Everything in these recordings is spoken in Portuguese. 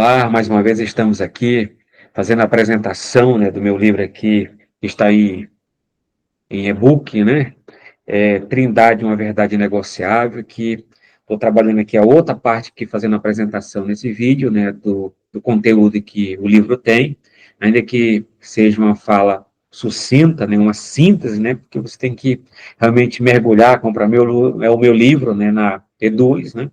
Olá, mais uma vez estamos aqui fazendo a apresentação, né, do meu livro aqui, que está em e-book, né? Trindade, uma verdade negociável, que estou trabalhando aqui a outra parte aqui, fazendo a apresentação nesse vídeo, né, do conteúdo que o livro tem, ainda que seja uma fala sucinta, né, uma síntese, né, porque você tem que realmente mergulhar, comprar o meu livro, né, na E2, né,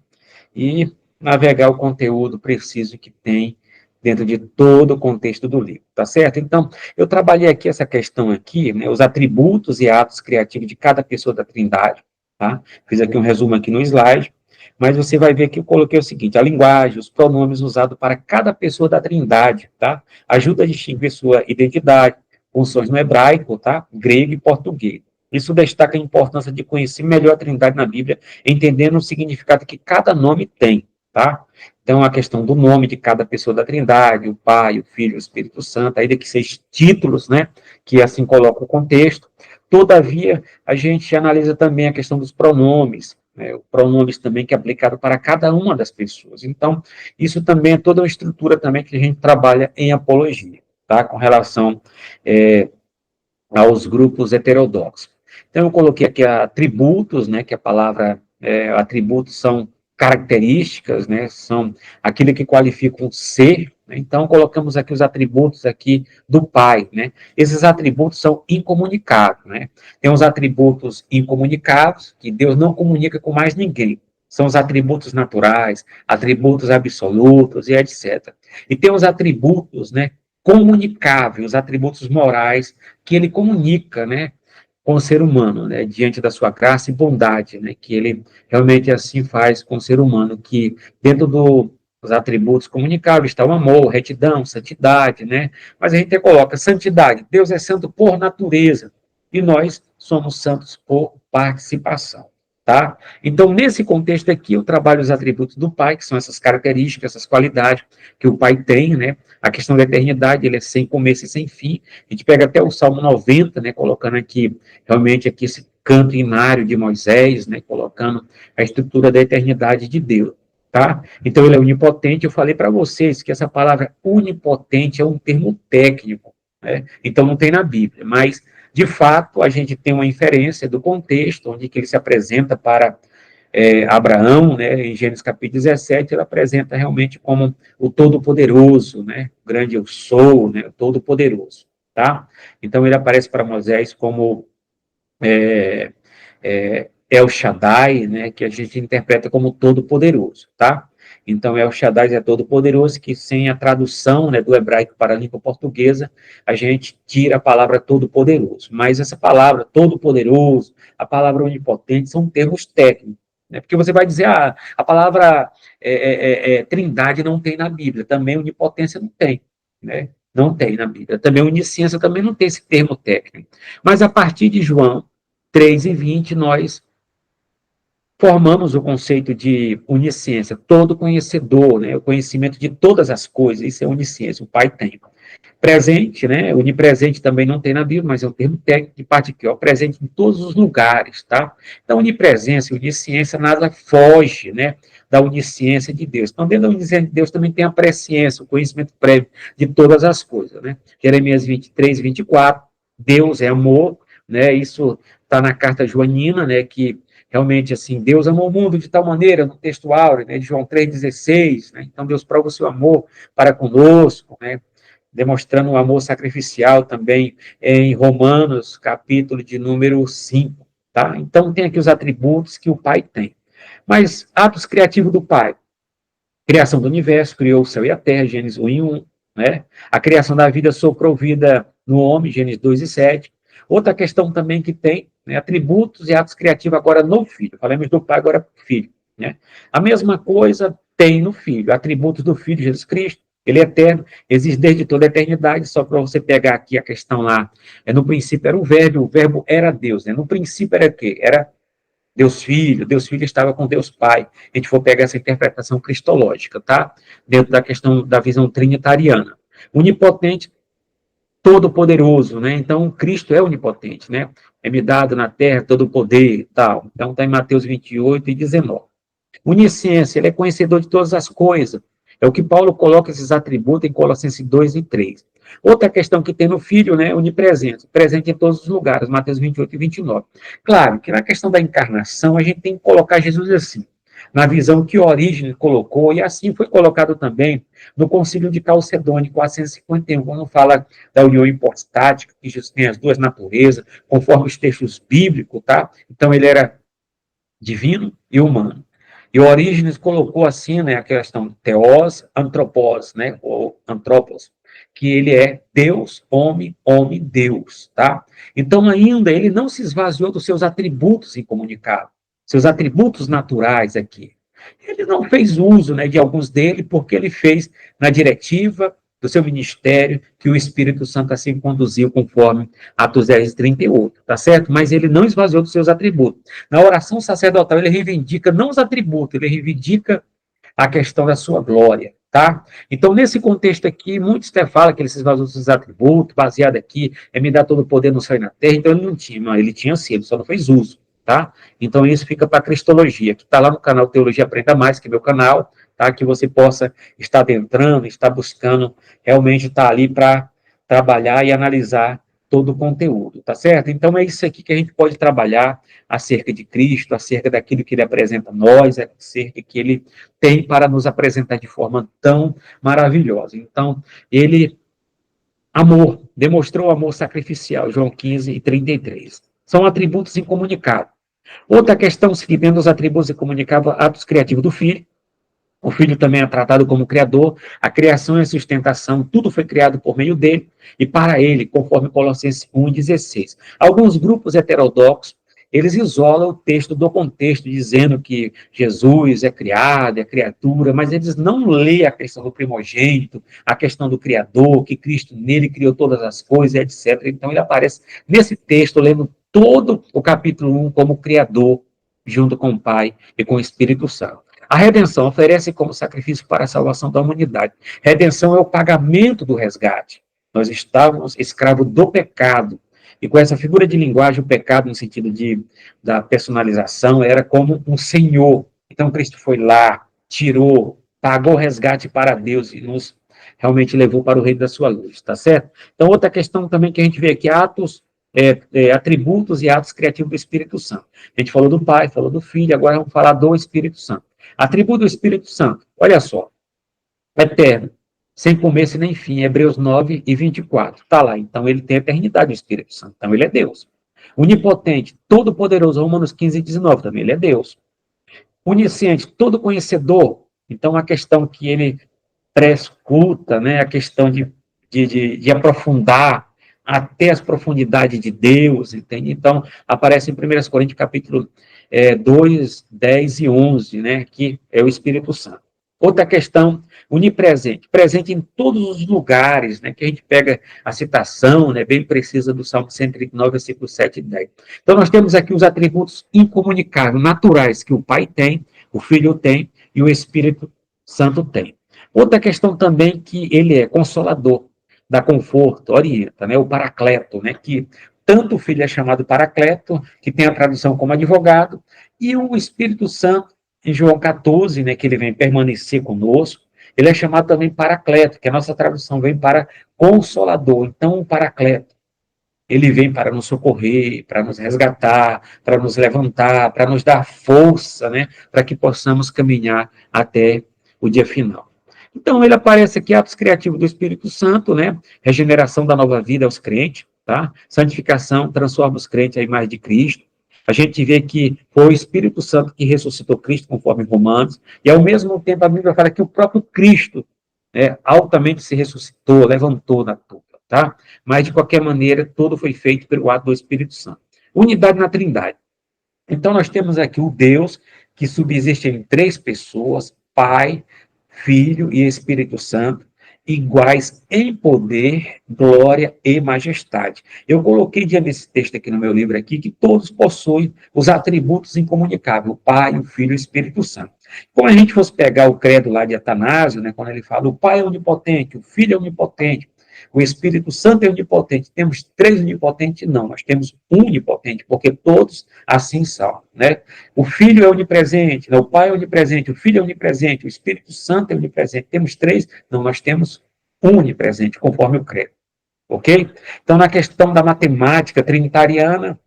e navegar o conteúdo preciso que tem dentro de todo o contexto do livro, tá certo? Então, eu trabalhei aqui essa questão aqui, né, os atributos e atos criativos de cada pessoa da Trindade, tá? Fiz aqui um resumo aqui no slide, mas você vai ver que eu coloquei o seguinte: a linguagem, os pronomes usados para cada pessoa da Trindade, tá? Ajuda a distinguir sua identidade, funções no hebraico, tá? Grego e português. Isso destaca a importância de conhecer melhor a Trindade na Bíblia, entendendo o significado que cada nome tem, tá? Então, a questão do nome de cada pessoa da Trindade, o Pai, o Filho, o Espírito Santo, ainda que sejam títulos, né, que assim coloca o contexto. Todavia, a gente analisa também a questão dos pronomes, né, pronomes também que é aplicado para cada uma das pessoas. Então, isso também é toda uma estrutura também que a gente trabalha em apologia, tá, com relação aos grupos heterodoxos. Então, eu coloquei aqui atributos, né, que a palavra atributos são características, né, são aquilo que qualifica um ser, né. Então, colocamos aqui os atributos aqui do Pai, né. Esses atributos são incomunicáveis, né. Tem os atributos incomunicáveis, que Deus não comunica com mais ninguém. São os atributos naturais, atributos absolutos e etc. E tem os atributos, né, comunicáveis, os atributos morais, que ele comunica, né, com o ser humano, né, diante da sua graça e bondade, né, que ele realmente assim faz com o ser humano, que dentro dos atributos comunicáveis está o amor, retidão, santidade, né, mas a gente coloca santidade, Deus é santo por natureza, e nós somos santos por participação, tá? Então, nesse contexto aqui, eu trabalho os atributos do Pai, que são essas características, essas qualidades que o Pai tem, né, a questão da eternidade, ele é sem começo e sem fim. A gente pega até o Salmo 90, né, colocando aqui, realmente, aqui esse canto inário de Moisés, né, colocando a estrutura da eternidade de Deus, tá? Então, ele é onipotente. Eu falei para vocês que essa palavra onipotente é um termo técnico, né? Então, não tem na Bíblia, mas, de fato, a gente tem uma inferência do contexto, onde que ele se apresenta para Abraão, né, em Gênesis capítulo 17, ele apresenta realmente como o Todo-Poderoso, né, o grande eu sou, né, o Todo-Poderoso, tá? Então, ele aparece para Moisés como El Shaddai, né, que a gente interpreta como Todo-Poderoso, tá? Então, El Shaddai é Todo-Poderoso, que sem a tradução, né, do hebraico para a língua portuguesa, a gente tira a palavra Todo-Poderoso. Mas essa palavra Todo-Poderoso, a palavra Onipotente, são termos técnicos, né? Porque você vai dizer, a palavra Trindade não tem na Bíblia, também Onipotência não tem, né? Não tem na Bíblia. Também Onisciência também não tem esse termo técnico. Mas a partir de João 3:20, nós formamos o conceito de onisciência, todo conhecedor, né, o conhecimento de todas as coisas, isso é onisciência, o Pai tem. Presente, né, onipresente também não tem na Bíblia, mas é um termo técnico de parte aqui, ó, presente em todos os lugares, tá? Então, onipresença e onisciência nada foge, né, da onisciência de Deus. Então, dentro da onisciência de Deus também tem a presciência, o conhecimento prévio de todas as coisas, né? Jeremias 23:24, Deus é amor, né, isso está na carta joanina, né, que realmente, assim, Deus amou o mundo de tal maneira, no texto áureo, né, de João 3,16, né, então Deus prova o seu amor para conosco, né, demonstrando o amor sacrificial também em Romanos, capítulo de número 5, tá? Então, tem aqui os atributos que o Pai tem. Mas, atos criativos do Pai. Criação do universo, criou o céu e a terra, Gênesis 1:1, né? A criação da vida soprou vida no homem, Gênesis 2:7. Outra questão também que tem, né, atributos e atos criativos agora no Filho. Falamos do Pai, agora Filho, né? A mesma coisa tem no Filho, atributos do Filho, Jesus Cristo. Ele é eterno, existe desde toda a eternidade, só para você pegar aqui a questão lá. No princípio era o verbo era Deus, né? No princípio era o quê? Era Deus Filho estava com Deus Pai. A gente for pegar essa interpretação cristológica, tá? Dentro da questão da visão trinitariana. Onipotente, todo-poderoso, né? Então, Cristo é onipotente, né? É-me dado na terra todo o poder e tal. Então, está em Mateus 28:19. Onisciência, ele é conhecedor de todas as coisas. É o que Paulo coloca esses atributos em Colossenses 2 e 3. Outra questão que tem no Filho, né, onipresente, presente em todos os lugares, Mateus 28 e 29. Claro que na questão da encarnação, a gente tem que colocar Jesus assim, na visão que Orígenes colocou, e assim foi colocado também no Concílio de Calcedônia, 451, quando fala da união hipostática, que Jesus tem as duas naturezas, conforme os textos bíblicos, tá? Então, ele era divino e humano. E Orígenes colocou assim, né, a questão teós, antropós, né, ou antropos, que ele é Deus, homem, homem, Deus, tá? Então, ainda ele não se esvaziou dos seus atributos incomunicáveis, seus atributos naturais aqui. Ele não fez uso, né, de alguns dele, porque ele fez na diretiva do seu ministério, que o Espírito Santo assim conduziu, conforme Atos 10, 38, tá certo? Mas ele não esvaziou dos seus atributos. Na oração sacerdotal, ele reivindica não os atributos, ele reivindica a questão da sua glória, tá? Então, nesse contexto aqui, muitos até falam que ele se esvaziou dos seus atributos, baseado aqui, me dá todo o poder no céu e na terra, então ele não tinha, não, ele tinha sim, ele só não fez uso, tá? Então, isso fica para a Cristologia, que está lá no canal Teologia Aprenda Mais, que é meu canal, tá? Que você possa estar adentrando, estar buscando, realmente estar ali para trabalhar e analisar todo o conteúdo, tá certo? Então, é isso aqui que a gente pode trabalhar acerca de Cristo, acerca daquilo que ele apresenta a nós, acerca que ele tem para nos apresentar de forma tão maravilhosa. Então, ele amor, demonstrou amor sacrificial, João 15 e 33. São atributos incomunicáveis. Outra questão, seguindo os atributos incomunicáveis, atos criativos do Filho. O Filho também é tratado como Criador, a criação e a sustentação, tudo foi criado por meio dele e para ele, conforme Colossenses 1,16. Alguns grupos heterodoxos, eles isolam o texto do contexto, dizendo que Jesus é criado, é criatura, mas eles não lêem a questão do primogênito, a questão do Criador, que Cristo nele criou todas as coisas, etc. Então ele aparece nesse texto, lendo todo o capítulo 1 como Criador, junto com o Pai e com o Espírito Santo. A redenção oferece como sacrifício para a salvação da humanidade. Redenção é o pagamento do resgate. Nós estávamos escravos do pecado. E com essa figura de linguagem, o pecado, no sentido da personalização, era como um senhor. Então, Cristo foi lá, tirou, pagou o resgate para Deus e nos realmente levou para o reino da sua luz, tá certo? Então, outra questão também que a gente vê aqui, atributos e atos criativos do Espírito Santo. A gente falou do Pai, falou do Filho, agora vamos falar do Espírito Santo. Atributo do Espírito Santo, olha só, eterno, sem começo nem fim, Hebreus 9 e 24, está lá, então ele tem a eternidade do Espírito Santo, então ele é Deus. Onipotente, todo-poderoso, Romanos 15 e 19, também ele é Deus. Onisciente, todo conhecedor, então a questão que ele prescuta, né, a questão de aprofundar até as profundidades de Deus, entende? Então, aparece em 1 Coríntios, capítulo 2, 10 e 11, né, que é o Espírito Santo. Outra questão, onipresente, presente em todos os lugares, né, que a gente pega a citação, né, bem precisa do Salmo 139, versículos 7 e 10. Então, nós temos aqui os atributos incomunicáveis, naturais, que o Pai tem, o Filho tem e o Espírito Santo tem. Outra questão também que ele é consolador, dá conforto, orienta, né, o paracleto, né, que tanto o Filho é chamado paracleto, que tem a tradução como advogado, e o Espírito Santo, em João 14, né, que ele vem permanecer conosco, ele é chamado também paracleto, que a nossa tradução vem para consolador. Então, o paracleto, ele vem para nos socorrer, para nos resgatar, para nos levantar, para nos dar força, né, para que possamos caminhar até o dia final. Então, ele aparece aqui, atos criativos do Espírito Santo, né? Regeneração da nova vida aos crentes, tá? Santificação, transforma os crentes à imagem de Cristo. A gente vê que foi o Espírito Santo que ressuscitou Cristo, conforme Romanos, e ao mesmo tempo a Bíblia fala que o próprio Cristo, né, altamente se ressuscitou, levantou da tumba, tá? Mas, de qualquer maneira, tudo foi feito pelo ato do Espírito Santo. Unidade na Trindade. Então, nós temos aqui o Deus que subsiste em três pessoas, Pai, Filho e Espírito Santo, iguais em poder, glória e majestade. Eu coloquei diante desse texto aqui no meu livro aqui, que todos possuem os atributos incomunicáveis, o Pai, o Filho e o Espírito Santo. Como a gente fosse pegar o credo lá de Atanásio, né, quando ele fala, o Pai é onipotente, o Filho é onipotente, O Espírito Santo é onipotente. Temos três onipotentes? Não, nós temos um onipotente, porque todos assim são, né? O Filho é onipresente, né? O Pai é onipresente, o Filho é onipresente, o Espírito Santo é onipresente. Temos três? Não, nós temos um onipresente, conforme o credo. Ok? Então, na questão da matemática trinitariana,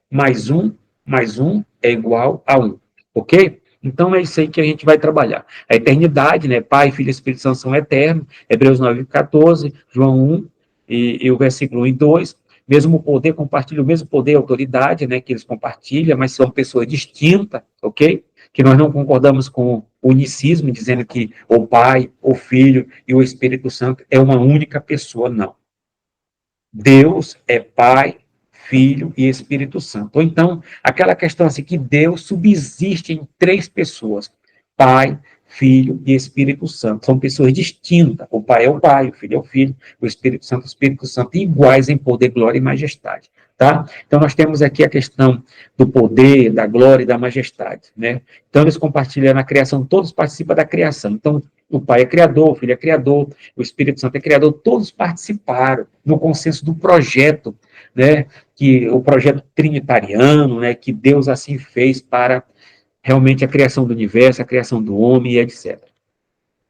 mais um é igual a um. Ok? Então, é isso aí que a gente vai trabalhar. A eternidade, né? Pai, Filho e Espírito Santo são eternos. Hebreus 9:14, João 1 e o versículo 1 e 2. Mesmo poder, compartilha o mesmo poder e autoridade, né? Que eles compartilham, mas são pessoas distintas, ok? Que nós não concordamos com o unicismo, dizendo que o Pai, o Filho e o Espírito Santo é uma única pessoa, não. Deus é Pai, Filho e Espírito Santo. Ou então, aquela questão assim, que Deus subsiste em três pessoas: Pai, Filho e Espírito Santo. São pessoas distintas. O Pai é o Pai, o Filho é o Filho, o Espírito Santo, iguais em poder, glória e majestade. Tá? Então, nós temos aqui a questão do poder, da glória e da majestade. Né? Então, eles compartilham na criação, todos participam da criação. Então, o Pai é criador, o Filho é criador, o Espírito Santo é criador, todos participaram no consenso do projeto, né, que o projeto trinitariano, né, que Deus assim fez para realmente a criação do universo, a criação do homem e etc.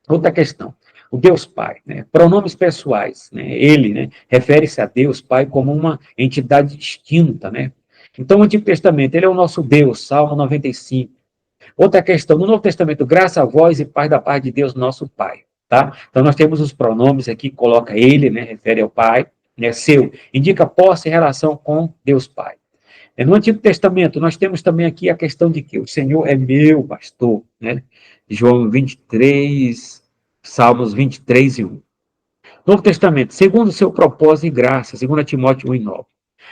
Outra questão, o Deus Pai, né, pronomes pessoais, né, ele, né, refere-se a Deus Pai como uma entidade distinta, né. Então, o Antigo Testamento, ele é o nosso Deus, Salmo 95. Outra questão, no Novo Testamento, graça a vós e paz da paz de Deus, nosso Pai. Tá? Então, nós temos os pronomes aqui, coloca ele, né, refere ao Pai, né, seu, indica posse e relação com Deus Pai. No Antigo Testamento, nós temos também aqui a questão de que o Senhor é meu pastor, né? João 23, Salmos 23 e 1. Novo Testamento, segundo o seu propósito e graça, segundo Timóteo 1 e 9.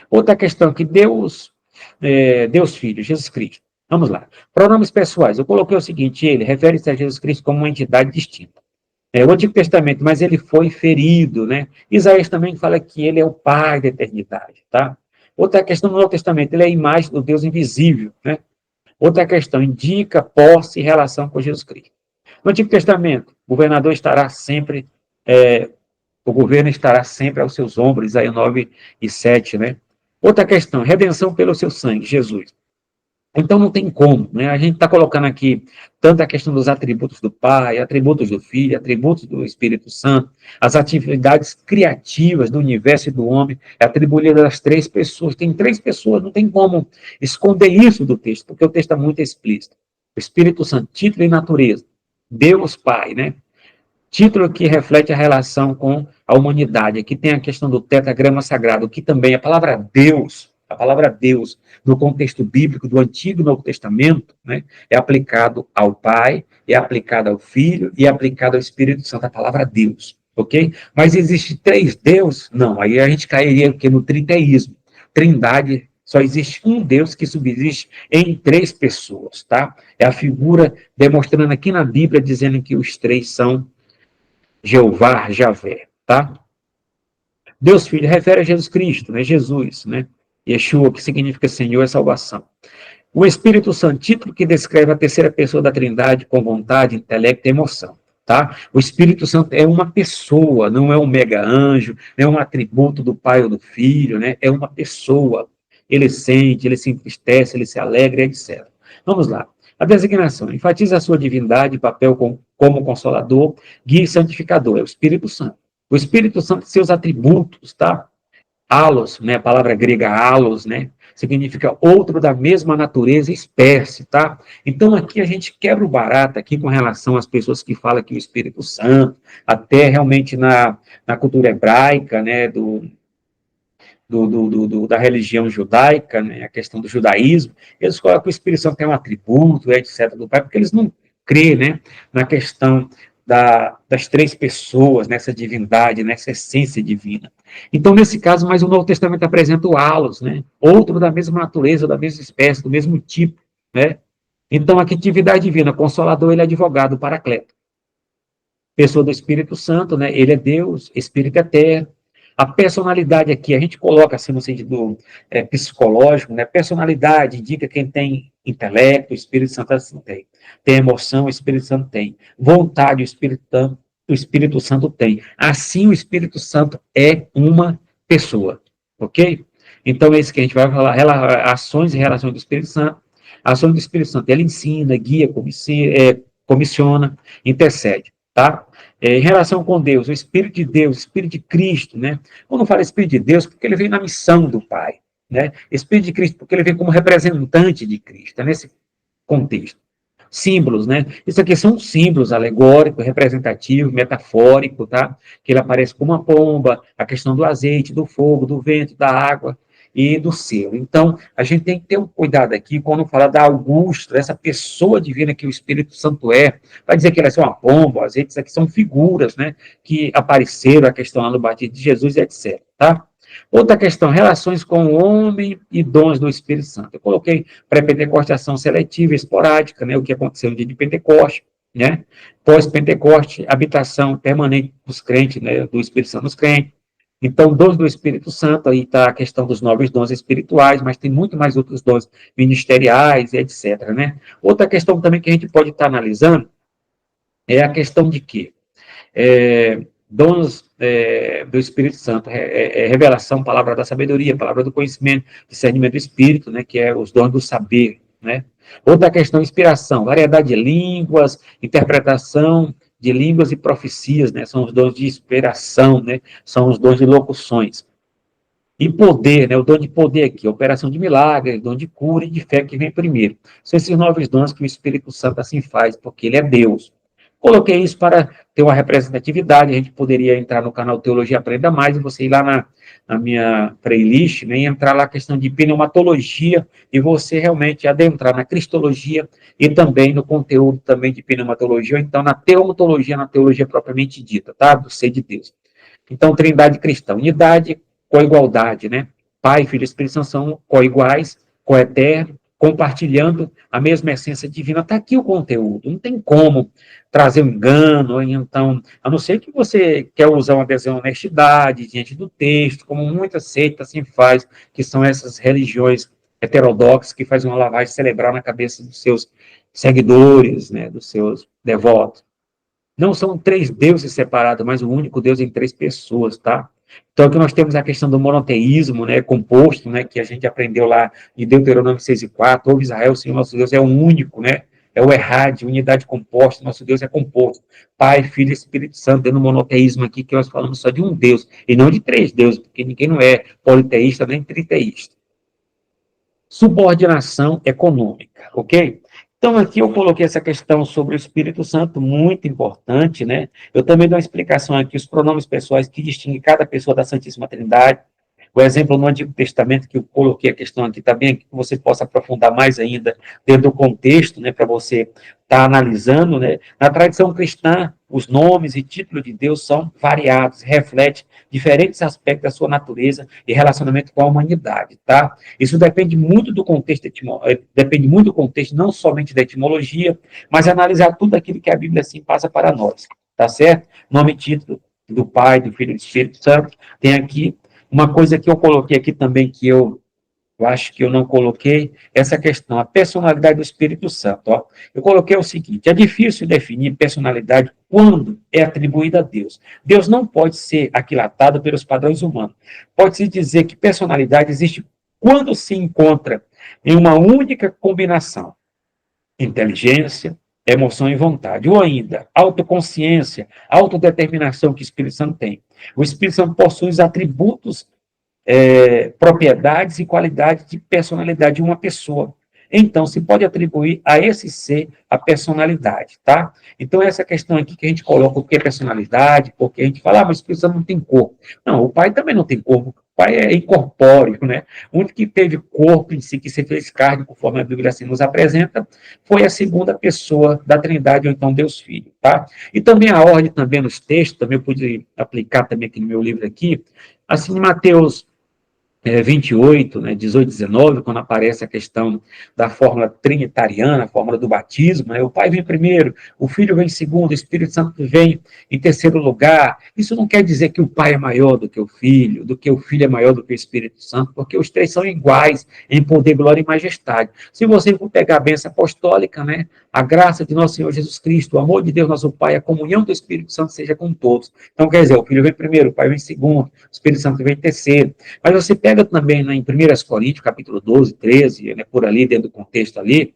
Outra questão que Deus Filho, Jesus Cristo. Vamos lá. Pronomes pessoais. Eu coloquei o seguinte, ele refere-se a Jesus Cristo como uma entidade distinta. O Antigo Testamento, mas ele foi ferido, né? Isaías também fala que ele é o Pai da eternidade, tá? Outra questão no Novo Testamento, ele é a imagem do Deus invisível, né? Outra questão, indica posse e relação com Jesus Cristo. No Antigo Testamento, o governo estará sempre aos seus ombros, Isaías 9 e 7, né? Outra questão, redenção pelo seu sangue, Jesus. Então não tem como, né? A gente está colocando aqui tanto a questão dos atributos do Pai, atributos do Filho, atributos do Espírito Santo, as atividades criativas do universo e do homem, é atribuída às três pessoas. Tem três pessoas, não tem como esconder isso do texto, porque o texto é muito explícito. O Espírito Santo, título e natureza. Deus Pai, né? Título que reflete a relação com a humanidade. Aqui tem a questão do tetragrama sagrado, que também a palavra Deus, no contexto bíblico do Antigo e Novo Testamento, né, é aplicado ao Pai, é aplicado ao Filho e é aplicado ao Espírito Santo, a palavra Deus, ok? Mas existe três Deus? Não, aí a gente cairia aqui no triteísmo. Trindade, só existe um Deus que subsiste em três pessoas, tá? É a figura demonstrando aqui na Bíblia, dizendo que os três são Jeová, Javé, tá? Deus Filho refere a Jesus Cristo, né? Jesus, né? Yeshua, que significa Senhor e salvação. O Espírito Santo, título que descreve a terceira pessoa da Trindade com vontade, intelecto e emoção, tá? O Espírito Santo é uma pessoa, não é um mega anjo, não é um atributo do Pai ou do Filho, né? É uma pessoa. Ele sente, ele se entristece, ele se alegra, etc. Vamos lá. A designação enfatiza a sua divindade e papel como consolador, guia e santificador. É o Espírito Santo. O Espírito Santo e seus atributos, tá? Halos, né? A palavra grega halos, né? Significa outro da mesma natureza, espécie, tá? Então, aqui a gente quebra o barato aqui com relação às pessoas que falam que o Espírito Santo, até realmente na cultura hebraica, né? Da religião judaica, né, a questão do judaísmo, eles colocam que o Espírito Santo tem um atributo, etc., do Pai, porque eles não crêem, né, na questão das três pessoas, nessa divindade, nessa essência divina. Então, nesse caso, mas o Novo Testamento apresenta o halos, né, outro da mesma natureza, da mesma espécie, do mesmo tipo, né. Então, a atividade divina, consolador, ele é advogado, paracleto. Pessoa do Espírito Santo, né, ele é Deus, Espírito eterno. A personalidade aqui, a gente coloca assim no sentido psicológico, né? Personalidade indica quem tem intelecto, o Espírito Santo assim tem. Tem emoção, o Espírito Santo tem. Vontade, o Espírito Santo o Espírito Santo tem. Assim, o Espírito Santo é uma pessoa, ok? Então, é isso que a gente vai falar, ações e relações do Espírito Santo. A ação do Espírito Santo, ela ensina, guia, comissiona, intercede, tá? Em relação com Deus, o Espírito de Deus, o Espírito de Cristo, né? Eu não falo Espírito de Deus porque ele vem na missão do Pai, né? Espírito de Cristo porque ele vem como representante de Cristo, é nesse contexto. Símbolos, né? Isso aqui são símbolos alegóricos, representativos, metafóricos, tá? Que ele aparece como uma pomba, a questão do azeite, do fogo, do vento, da água e do selo. Então, a gente tem que ter um cuidado aqui quando fala da Augusto, dessa pessoa divina que o Espírito Santo é, vai dizer que ela é uma pomba, o azeite, isso aqui são figuras, né? Que apareceram, a questão lá no batismo de Jesus, etc, tá? Outra questão, relações com o homem e dons do Espírito Santo. Eu coloquei pré-Pentecoste, ação seletiva, esporádica, né, o que aconteceu no dia de Pentecoste, né, pós-Pentecoste, habitação permanente dos crentes, né, do Espírito Santo nos crentes. Então, dons do Espírito Santo, aí está a questão dos novos dons espirituais, mas tem muito mais outros dons ministeriais, etc, né. Outra questão também que a gente pode estar analisando é a questão de que dons do Espírito Santo, revelação, palavra da sabedoria, palavra do conhecimento, discernimento do Espírito, né, que é os dons do saber, né. Outra questão, inspiração, variedade de línguas, interpretação de línguas e profecias, né, são os dons de inspiração, né, são os dons de locuções. E poder, né, o dom de poder aqui, operação de milagre, dom de cura e de fé que vem primeiro. São esses novos dons que o Espírito Santo assim faz, porque ele é Deus. Coloquei isso para ter uma representatividade, a gente poderia entrar no canal Teologia Aprenda Mais e você ir lá na minha playlist, né, e entrar lá a questão de pneumatologia e você realmente adentrar na cristologia e também no conteúdo também de pneumatologia, ou então na teomatologia, na teologia propriamente dita, tá? Do ser de Deus. Então, trindade cristã, unidade, coigualdade, né? Pai, Filho e Espírito Santo são coiguais, coeternos, compartilhando a mesma essência divina. Está aqui o conteúdo, não tem como trazer um engano, então, a não ser que você quer usar uma desonestidade diante do texto, como muitas seitas assim faz, que são essas religiões heterodoxas que fazem uma lavagem cerebral na cabeça dos seus seguidores, né, dos seus devotos. Não são três deuses separados, mas o único Deus em três pessoas, tá? Então, aqui nós temos a questão do monoteísmo, né, composto, né, que a gente aprendeu lá em Deuteronômio 6:4, ouve Israel, o Senhor nosso Deus é o único, né, é o errade, unidade composta, nosso Deus é composto. Pai, Filho e Espírito Santo, dentro do monoteísmo aqui, que nós falamos só de um Deus, e não de três deuses, porque ninguém não é politeísta nem triteísta. Subordinação econômica, ok? Então, aqui eu coloquei essa questão sobre o Espírito Santo, muito importante, né? Eu também dou uma explicação aqui, os pronomes pessoais que distinguem cada pessoa da Santíssima Trindade. O exemplo no Antigo Testamento, que eu coloquei a questão aqui também, que você possa aprofundar mais ainda dentro do contexto, né, para você estar analisando, né? Na tradição cristã, os nomes e títulos de Deus são variados, refletem diferentes aspectos da sua natureza e relacionamento com a humanidade, tá? Isso depende muito do contexto, depende muito do contexto, não somente da etimologia, mas analisar tudo aquilo que a Bíblia assim passa para nós, tá certo? Nome e título do Pai, do Filho e do Espírito Santo, tem aqui uma coisa que eu coloquei aqui também, que eu acho que eu não coloquei, essa questão, a personalidade do Espírito Santo. Ó. Eu coloquei o seguinte, é difícil definir personalidade quando é atribuída a Deus. Deus não pode ser aquilatado pelos padrões humanos. Pode-se dizer que personalidade existe quando se encontra em uma única combinação. Inteligência, emoção e vontade. Ou ainda, autoconsciência, autodeterminação que o Espírito Santo tem. O Espírito Santo possui os atributos, propriedades e qualidades de personalidade de uma pessoa. Então, se pode atribuir a esse ser a personalidade, tá? Então, essa questão aqui que a gente coloca o que é personalidade, porque a gente fala, mas o Espírito Santo não tem corpo. Não, o Pai também não tem corpo. O Pai é incorpóreo, né? O único que teve corpo em si, que se fez carne, conforme a Bíblia assim nos apresenta, foi a segunda pessoa da Trindade, ou então Deus Filho, tá? E também a ordem, também nos textos, também eu pude aplicar também aqui no meu livro aqui, assim, em Mateus 28, né, 18, 19, quando aparece a questão da fórmula trinitariana, a fórmula do batismo, né, o Pai vem primeiro, o Filho vem em segundo, o Espírito Santo vem em terceiro lugar. Isso não quer dizer que o Pai é maior do que o Filho é maior do que o Espírito Santo, porque os três são iguais em poder, glória e majestade. Se você for pegar a bênção apostólica, né, a graça de nosso Senhor Jesus Cristo, o amor de Deus, nosso Pai, a comunhão do Espírito Santo seja com todos. Então, quer dizer, o Filho vem primeiro, o Pai vem em segundo, o Espírito Santo vem em terceiro. Mas você pega também, né, em 1 Coríntios, capítulo 12, 13, né, por ali, dentro do contexto ali,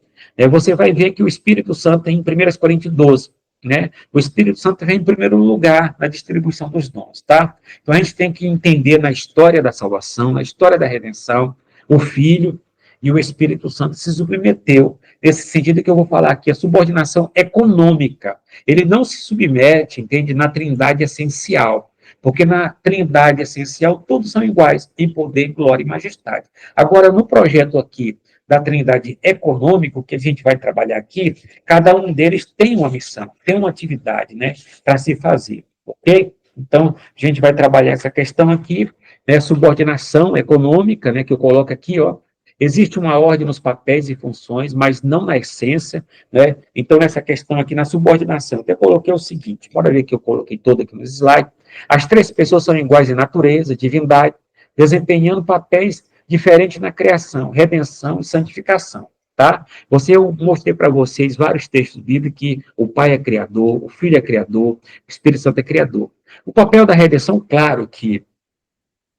você vai ver que o Espírito Santo, em 1 Coríntios 12, né, o Espírito Santo vem em primeiro lugar na distribuição dos dons, tá? Então a gente tem que entender na história da salvação, na história da redenção, o Filho e o Espírito Santo se submeteu, nesse sentido que eu vou falar aqui, a subordinação econômica. Ele não se submete, entende, na trindade essencial, porque na trindade essencial todos são iguais em poder, glória e majestade. Agora, no projeto aqui da trindade econômico, que a gente vai trabalhar aqui, cada um deles tem uma missão, tem uma atividade, né, para se fazer, ok? Então, a gente vai trabalhar essa questão aqui, né, subordinação econômica, né, que eu coloco aqui, ó. Existe uma ordem nos papéis e funções, mas não na essência, né? Então, nessa questão aqui, na subordinação, eu até coloquei o seguinte, bora ver que eu coloquei todo aqui no slide. As três pessoas são iguais em natureza, divindade, desempenhando papéis diferentes na criação, redenção e santificação, tá? Eu mostrei para vocês vários textos bíblicos que o Pai é criador, o Filho é criador, o Espírito Santo é criador. O papel da redenção, claro que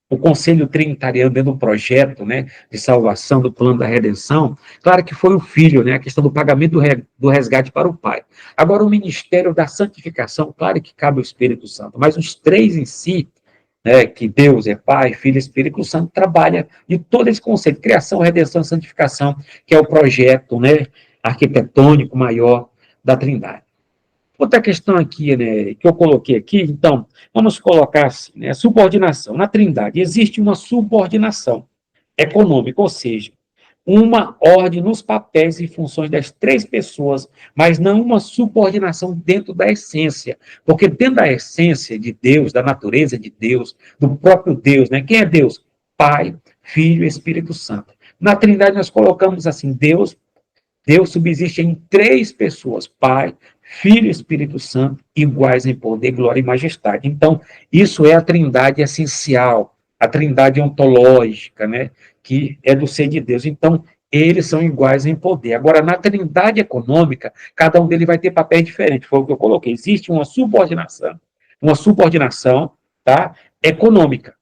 o Conselho Trinitariano, dentro do projeto, né, de salvação, do plano da redenção, claro que foi o Filho, né, a questão do pagamento do resgate para o Pai. Agora, o ministério da santificação, claro que cabe ao Espírito Santo, mas os três em si, né, que Deus é Pai, Filho e Espírito Santo, trabalha de todo esse conceito, criação, redenção e santificação, que é o projeto, né, arquitetônico maior da Trindade. Outra questão aqui, né, que eu coloquei aqui, então, vamos colocar assim, né, subordinação. Na Trindade existe uma subordinação econômica, ou seja, uma ordem nos papéis e funções das três pessoas, mas não uma subordinação dentro da essência, porque dentro da essência de Deus, da natureza de Deus, do próprio Deus, né, quem é Deus? Pai, Filho e Espírito Santo. Na Trindade nós colocamos assim, Deus subsiste em três pessoas, Pai, Filho e Espírito Santo, iguais em poder, glória e majestade. Então, isso é a trindade essencial, a trindade ontológica, né, que é do ser de Deus. Então, eles são iguais em poder. Agora, na trindade econômica, cada um deles vai ter papéis diferentes, foi o que eu coloquei. Existe uma subordinação, tá, econômica,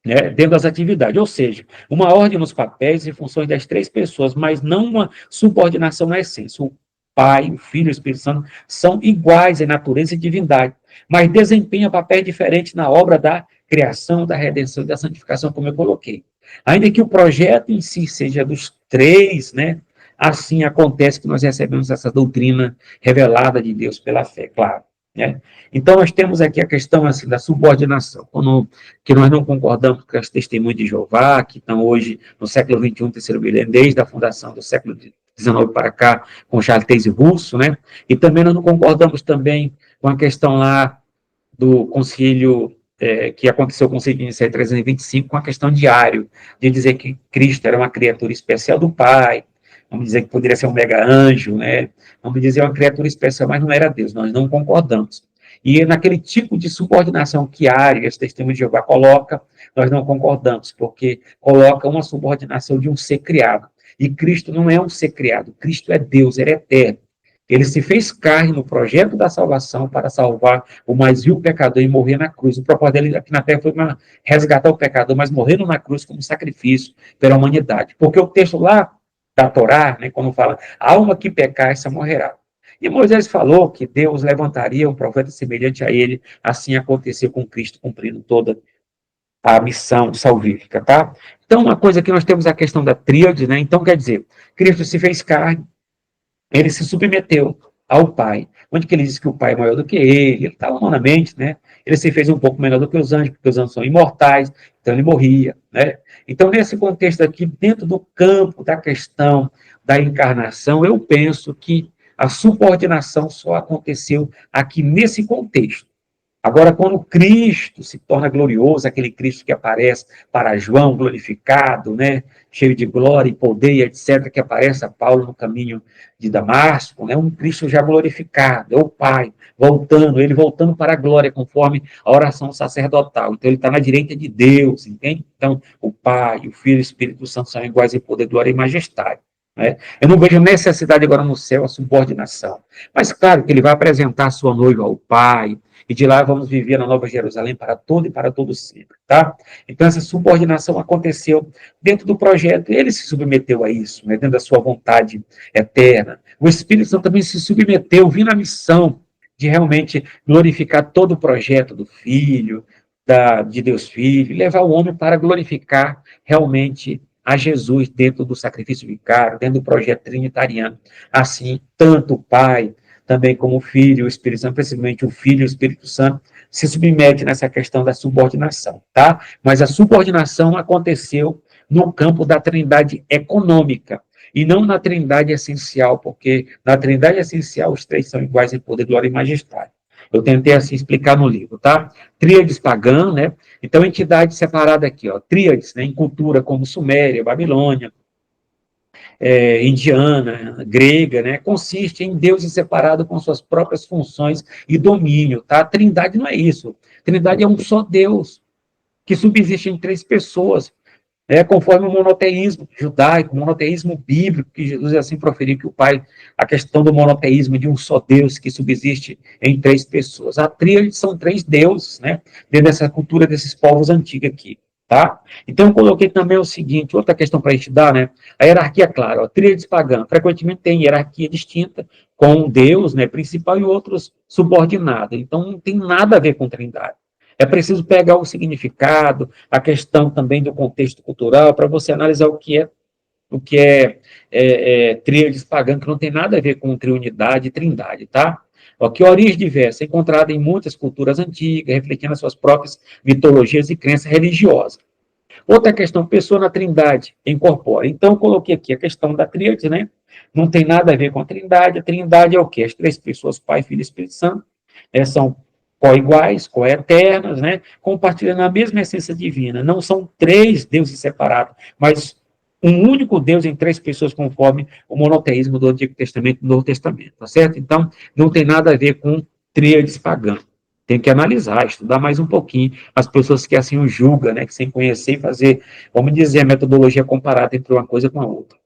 né, dentro das atividades, ou seja, uma ordem nos papéis e funções das três pessoas, mas não uma subordinação na essência. O Pai, o Filho e o Espírito Santo são iguais em natureza e divindade, mas desempenham papéis diferentes na obra da criação, da redenção e da santificação, como eu coloquei. Ainda que o projeto em si seja dos três, né, assim acontece que nós recebemos essa doutrina revelada de Deus pela fé, claro. Né? Então, nós temos aqui a questão assim, da subordinação, que nós não concordamos com as testemunhas de Jeová, que estão hoje no século XXI, terceiro milênio, desde a fundação do século XIX para cá, com Charles Taze Russo, né? E também nós não concordamos também com a questão lá do concílio, que aconteceu com o concílio de Nicéia 325, com a questão de Ário, de dizer que Cristo era uma criatura especial do Pai, vamos dizer que poderia ser um mega anjo, né? Vamos dizer uma criatura especial, mas não era Deus, nós não concordamos. E naquele tipo de subordinação que Ário, esse testemunho de Jeová, coloca, nós não concordamos, porque coloca uma subordinação de um ser criado. E Cristo não é um ser criado, Cristo é Deus, ele é eterno. Ele se fez carne no projeto da salvação para salvar o mais vil pecador e morrer na cruz. O propósito dele aqui na terra foi resgatar o pecador, mas morrendo na cruz como sacrifício pela humanidade. Porque o texto lá da Torá, né, quando fala, a alma que pecar, essa morrerá. E Moisés falou que Deus levantaria um profeta semelhante a ele, assim aconteceu com Cristo, cumprindo toda a missão salvífica, tá? Então, uma coisa que nós temos a questão da tríade, né? Então, quer dizer, Cristo se fez carne, ele se submeteu ao Pai, onde que ele disse que o Pai é maior do que ele estava humanamente, né? Ele se fez um pouco menor do que os anjos, porque os anjos são imortais, então ele morria, né? Então, nesse contexto aqui, dentro do campo da questão da encarnação, eu penso que a subordinação só aconteceu aqui nesse contexto. Agora, quando Cristo se torna glorioso, aquele Cristo que aparece para João glorificado, né, cheio de glória e poder, etc., que aparece a Paulo no caminho de Damasco, né, um Cristo já glorificado, é o Pai, voltando, ele voltando para a glória, conforme a oração sacerdotal. Então, ele está na direita de Deus, entende? Então, o Pai, o Filho e o Espírito Santo são iguais em poder, glória e majestade. Né? Eu não vejo necessidade agora no céu a subordinação. Mas, claro, que ele vai apresentar a sua noiva ao Pai, e de lá vamos viver na Nova Jerusalém para todo e para todo sempre, tá? Então, essa subordinação aconteceu dentro do projeto, ele se submeteu a isso, né, dentro da sua vontade eterna. O Espírito Santo também se submeteu, vindo a missão de realmente glorificar todo o projeto do Filho, de Deus Filho, e levar o homem para glorificar realmente a Jesus dentro do sacrifício vicário, dentro do projeto trinitariano. Assim, tanto o Pai, também como o Filho, o Espírito Santo, principalmente o Filho e o Espírito Santo, se submete nessa questão da subordinação, tá? Mas a subordinação aconteceu no campo da trindade econômica, e não na trindade essencial, porque na trindade essencial os três são iguais em poder, glória e majestade. Eu tentei assim explicar no livro, tá? Tríades pagã, né? Então, entidade separada aqui, ó, tríades, né, em cultura como Suméria, Babilônia, indiana, grega, né, consiste em Deus separado com suas próprias funções e domínio, tá? A Trindade não é isso. A Trindade é um só Deus, que subsiste em três pessoas, conforme o monoteísmo judaico, o monoteísmo bíblico, que Jesus assim proferiu que o Pai, a questão do monoteísmo de um só Deus que subsiste em três pessoas. A tríade são três deuses, né, dentro dessa cultura desses povos antigos aqui, tá? Então, eu coloquei também o seguinte, outra questão para a gente dar, né, a hierarquia, claro, a tríade pagã, frequentemente tem hierarquia distinta com um Deus, né, principal e outros subordinados, então não tem nada a ver com trindade. É preciso pegar o significado, a questão também do contexto cultural, para você analisar o que é tríades pagã, que não tem nada a ver com triunidade e trindade, tá? Que origem diversa, encontrada em muitas culturas antigas, refletindo as suas próprias mitologias e crenças religiosas. Outra questão, pessoa na trindade, incorpora. Então, eu coloquei aqui a questão da tríade, né? Não tem nada a ver com a trindade é o quê? As três pessoas, Pai, Filho e Espírito Santo, são co-iguais, co-eternas, né? Compartilhando a mesma essência divina. Não são três deuses separados, mas um único Deus em três pessoas, conforme o monoteísmo do Antigo Testamento e do Novo Testamento, tá certo? Então, não tem nada a ver com tríades pagãs. Tem que analisar, estudar mais um pouquinho. As pessoas que assim o julgam, né? Que sem conhecer e fazer, vamos dizer, a metodologia comparada entre uma coisa com a outra.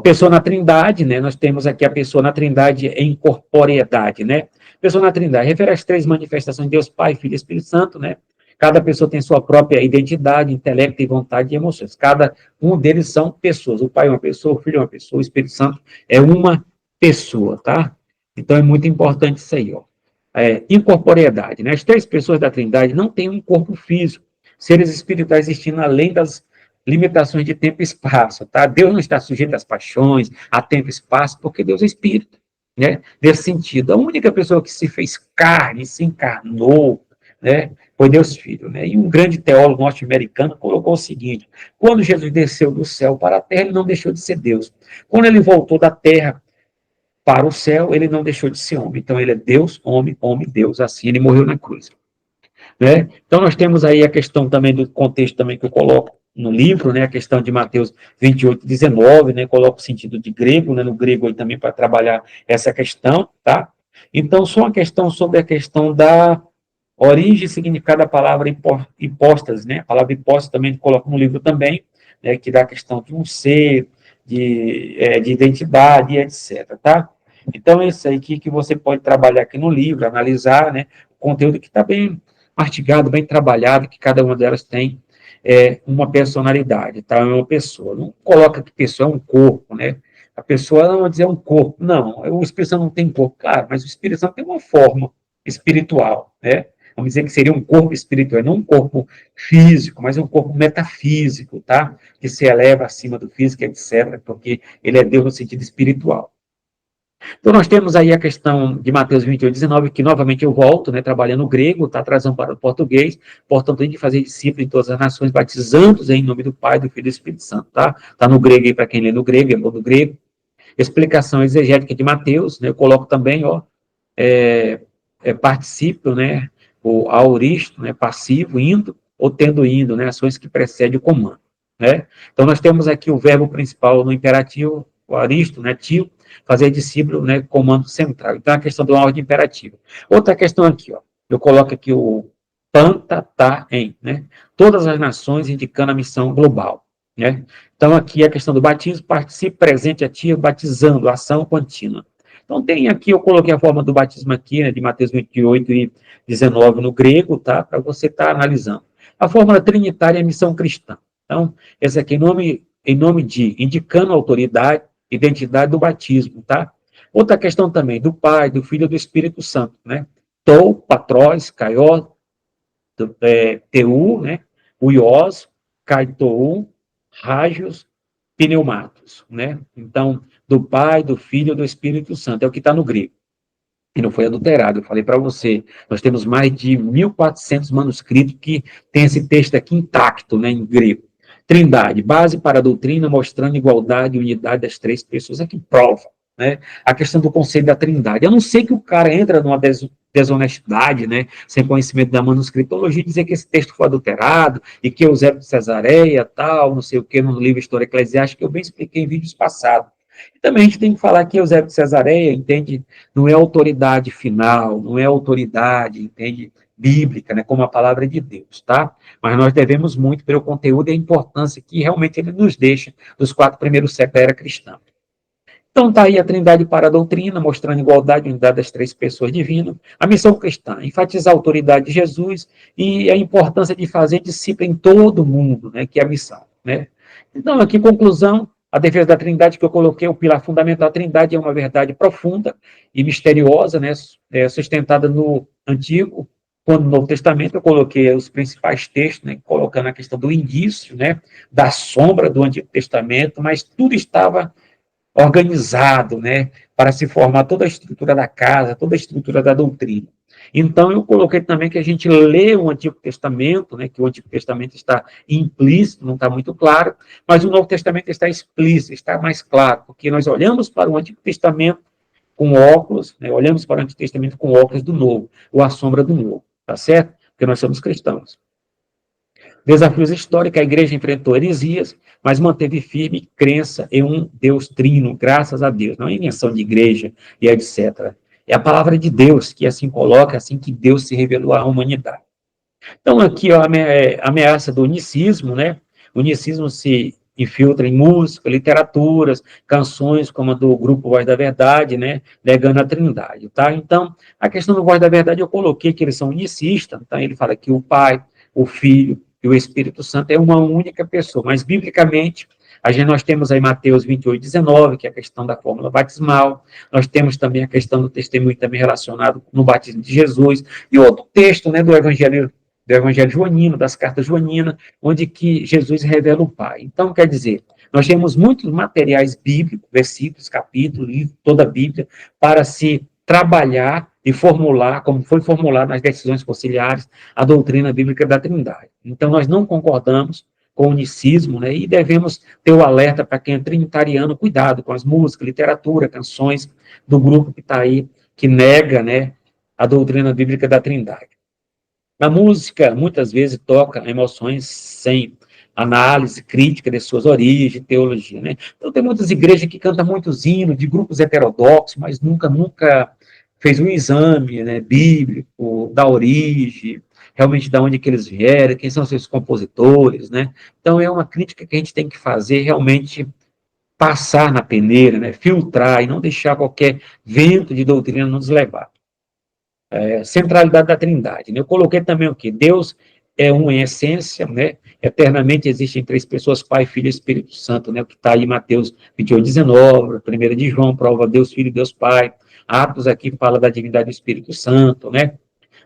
Pessoa na trindade, né? Nós temos aqui a pessoa na trindade em corporeidade, né? Pessoa na trindade refere às três manifestações de Deus Pai, Filho e Espírito Santo, né? Cada pessoa tem sua própria identidade, intelecto e vontade e emoções. Cada um deles são pessoas. O Pai é uma pessoa, o Filho é uma pessoa, o Espírito Santo é uma pessoa, tá? Então é muito importante isso aí, ó. Incorporeidade, né? As três pessoas da trindade não têm um corpo físico, seres espirituais existindo além das limitações de tempo e espaço, tá? Deus não está sujeito às paixões, a tempo e espaço, porque Deus é espírito, né? Nesse sentido, a única pessoa que se fez carne, se encarnou, né, foi Deus Filho, né? E um grande teólogo norte-americano colocou o seguinte: quando Jesus desceu do céu para a terra, ele não deixou de ser Deus. Quando ele voltou da terra para o céu, ele não deixou de ser homem. Então, ele é Deus, homem, homem, Deus. Assim, ele morreu na cruz. Né? Então, nós temos aí a questão também do contexto também que eu coloco no livro, né? A questão de Mateus 28, 19, né? Coloco o sentido de grego, né? No grego aí também para trabalhar essa questão, tá? Então, só uma questão sobre a questão da origem e significado da palavra hipóstase, né? A palavra hipóstase também coloco no livro também, né? Que dá a questão de um ser, de identidade, etc, tá? Então, é isso aí que você pode trabalhar aqui no livro, analisar, né? O conteúdo que está bem mastigado, bem trabalhado, que cada uma delas tem uma personalidade, tá? É uma pessoa. Não coloca que pessoa é um corpo, né? A pessoa não vai dizer um corpo. Não, o Espírito Santo não tem corpo, claro, mas o Espírito Santo tem uma forma espiritual, né? Vamos dizer que seria um corpo espiritual, não um corpo físico, mas um corpo metafísico, tá? Que se eleva acima do físico, etc., porque ele é Deus no sentido espiritual. Então, nós temos aí a questão de Mateus 28, 19, que novamente eu volto, né, trabalhando o grego, está trazendo para o português, portanto, tem que fazer discípulo em todas as nações, batizando-os em nome do Pai, do Filho e do Espírito Santo, tá? Está no grego aí, para quem lê no grego, é bom do grego. Explicação exegética de Mateus, né, eu coloco também, particípio, né, o aoristo, né, passivo, indo ou tendo indo, né, ações que precedem o comando, né? Então, nós temos aqui o verbo principal no imperativo, o aoristo, né, tio, fazer discípulo, né, comando central. Então, a questão da ordem imperativa. Outra questão aqui, ó, eu coloco aqui o panta, tá, em, né? Todas as nações indicando a missão global, né? Então, aqui a questão do batismo, participe presente ativo, batizando, ação contínua. Então, tem aqui, eu coloquei a forma do batismo aqui, né, de Mateus 28 e 19 no grego, tá? Para você estar analisando. A fórmula trinitária é a missão cristã. Então, esse aqui, em nome de, indicando a autoridade, identidade do batismo, tá? Outra questão também, do Pai, do Filho e do Espírito Santo, né? Tou, patróis, caió, teu, né? Uios, caitou, rágios, pneumatos, né? Então, do Pai, do Filho e do Espírito Santo, é o que está no grego. E não foi adulterado, eu falei para você, nós temos mais de 1.400 manuscritos que tem esse texto aqui intacto, né, em grego. Trindade, base para a doutrina, mostrando igualdade e unidade das três pessoas, é que prova, né, a questão do conceito da trindade. Eu não sei que o cara entra numa desonestidade, né, sem conhecimento da manuscritologia, dizer que esse texto foi adulterado, e que Eusébio de Cesareia, tal, não sei o que, no livro História Eclesiástica, que eu bem expliquei em vídeos passados. E também a gente tem que falar que Eusébio de Cesareia, entende, não é autoridade final, não é autoridade, entende, bíblica, né, como a palavra de Deus, tá? Mas nós devemos muito pelo conteúdo e a importância que realmente ele nos deixa dos 4 primeiros séculos da era cristã. Então está aí a trindade para a doutrina, mostrando igualdade e unidade das três pessoas divinas. A missão cristã, enfatizar a autoridade de Jesus e a importância de fazer discípulo em todo mundo, né, que é a missão, né? Então, aqui, conclusão, a defesa da trindade que eu coloquei, o pilar fundamental da trindade é uma verdade profunda e misteriosa, né, sustentada no Antigo, quando no Novo Testamento eu coloquei os principais textos, né, colocando a questão do indício, né, da sombra do Antigo Testamento, mas tudo estava organizado, né, para se formar toda a estrutura da casa, toda a estrutura da doutrina. Então, eu coloquei também que a gente lê o Antigo Testamento, né, que o Antigo Testamento está implícito, não está muito claro, mas o Novo Testamento está explícito, está mais claro, porque nós olhamos para o Antigo Testamento com óculos, né, olhamos para o Antigo Testamento com óculos do Novo, ou a sombra do Novo, tá certo? Porque nós somos cristãos. Desafios históricos, a igreja enfrentou heresias, mas manteve firme crença em um Deus trino, graças a Deus. Não é invenção de igreja e etc. É a palavra de Deus que assim coloca, assim que Deus se revelou à humanidade. Então, aqui, ó, a ameaça do unicismo, né? O unicismo se infiltra em música, literaturas, canções como a do grupo Voz da Verdade, né? Negando a trindade, tá? Então, a questão do Voz da Verdade, eu coloquei que eles são unicistas, tá? Ele fala que o Pai, o Filho e o Espírito Santo é uma única pessoa, mas, biblicamente, nós temos aí Mateus 28, 19, que é a questão da fórmula batismal, nós temos também a questão do testemunho também relacionado no batismo de Jesus, e outro texto, né, do Evangelho joanino, das cartas joaninas, onde que Jesus revela o Pai. Então, quer dizer, nós temos muitos materiais bíblicos, versículos, capítulos, livros, toda a Bíblia, para se trabalhar e formular, como foi formulado nas decisões conciliares, a doutrina bíblica da Trindade. Então, nós não concordamos com o unicismo, né, e devemos ter o alerta para quem é trinitariano, cuidado com as músicas, literatura, canções do grupo que está aí, que nega, né, a doutrina bíblica da Trindade. A música, muitas vezes, toca emoções sem análise crítica de suas origens, teologia, né? Então, tem muitas igrejas que cantam muitos hinos de grupos heterodoxos, mas nunca fez um exame, né, bíblico, da origem, realmente de onde que eles vieram, quem são seus compositores, né? Então, é uma crítica que a gente tem que fazer, realmente passar na peneira, né, filtrar e não deixar qualquer vento de doutrina nos levar. Centralidade da Trindade, né? Eu coloquei também o quê? Deus é um em essência, né? Eternamente existem três pessoas, Pai, Filho e Espírito Santo, né? O que está aí em Mateus 28, 19, 1 de João, prova Deus Filho e Deus Pai, Atos aqui fala da divindade do Espírito Santo, né?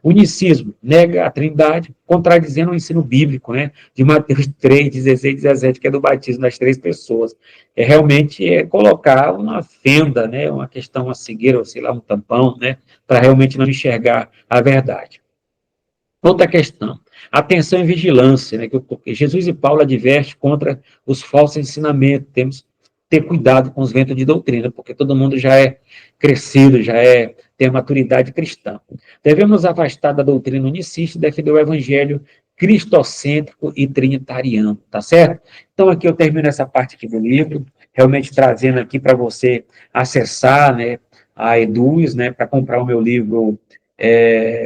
Unicismo, nega a trindade, contradizendo o ensino bíblico, né? De Mateus 3, 16, 17, que é do batismo das três pessoas. Realmente colocar uma fenda, né? Uma questão, uma cegueira, ou sei lá, um tampão, né? Para realmente não enxergar a verdade. Outra questão, atenção e vigilância, né, que Jesus e Paulo advertem contra os falsos ensinamentos, temos que ter cuidado com os ventos de doutrina, porque todo mundo já é crescido, já ter maturidade cristã. Devemos nos afastar da doutrina unicista e defender o evangelho cristocêntrico e trinitariano, tá certo? Então, aqui eu termino essa parte aqui do livro, realmente trazendo aqui para você acessar, né, a Eduz, né, para comprar o meu livro,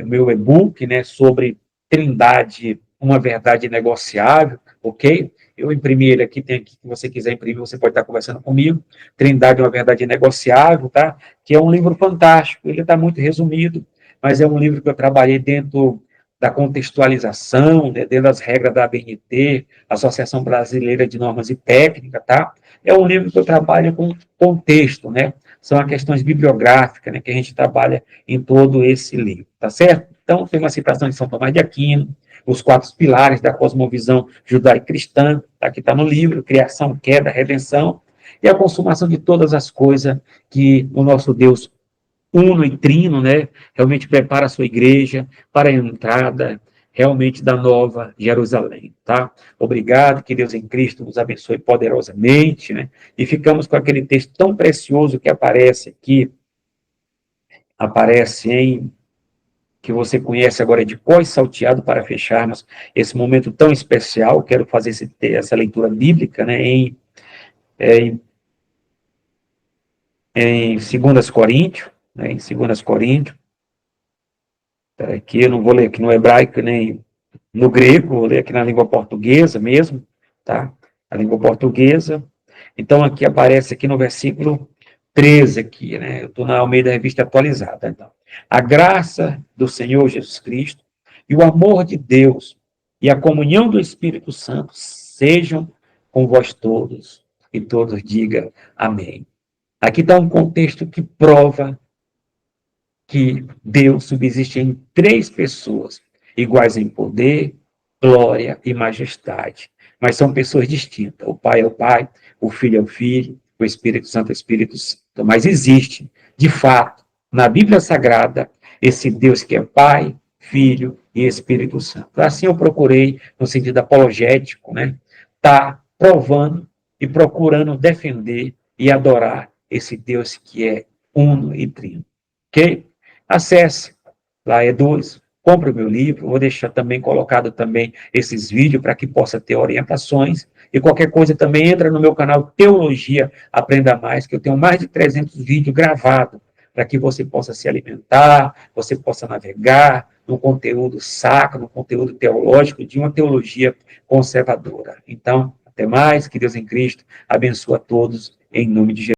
meu e-book, né, sobre Trindade, uma verdade negociável, ok? Eu imprimi ele aqui, tem aqui, se você quiser imprimir, você pode estar conversando comigo. Trindade, uma verdade negociável, tá? Que é um livro fantástico, ele está muito resumido, mas é um livro que eu trabalhei dentro da contextualização, né, dentro das regras da ABNT, Associação Brasileira de Normas e Técnica, tá? É um livro que eu trabalho com contexto, né? São as questões bibliográficas, né, que a gente trabalha em todo esse livro, tá certo? Então, tem uma citação de São Tomás de Aquino, os 4 pilares da cosmovisão judaico-cristã, tá? Que está no livro, criação, queda, redenção, e a consumação de todas as coisas que o nosso Deus uno e trino, né, realmente prepara a sua igreja para a entrada realmente da nova Jerusalém, tá? Obrigado, que Deus em Cristo nos abençoe poderosamente, né? E ficamos com aquele texto tão precioso que aparece aqui, aparece em que você conhece agora de cor e salteado para fecharmos esse momento tão especial. Quero fazer essa leitura bíblica, né, em 2 Coríntios, né, em 2 Coríntios, aqui eu não vou ler aqui no hebraico nem no grego, vou ler aqui na língua portuguesa mesmo, tá? A língua portuguesa. Então, aqui aparece aqui no versículo 13 aqui, né? Eu estou na Almeida Revista Atualizada, então. A graça do Senhor Jesus Cristo e o amor de Deus e a comunhão do Espírito Santo sejam com vós todos, e todos digam amém. Aqui está um contexto que prova que Deus subsiste em 3 pessoas, iguais em poder, glória e majestade. Mas são pessoas distintas. O Pai é o Pai, o Filho é o Filho, o Espírito Santo é o Espírito Santo. Mas existe, de fato, na Bíblia Sagrada, esse Deus que é Pai, Filho e Espírito Santo. Assim eu procurei, no sentido apologético, né, tá provando e procurando defender e adorar esse Deus que é uno e trino. Ok? Acesse lá, Eduz, compre o meu livro, vou deixar também colocado também esses vídeos para que possa ter orientações, e qualquer coisa também entra no meu canal Teologia Aprenda Mais, que eu tenho mais de 300 vídeos gravados, para que você possa se alimentar, você possa navegar no conteúdo sacro, no conteúdo teológico de uma teologia conservadora. Então, até mais, que Deus em Cristo abençoe a todos, em nome de Jesus.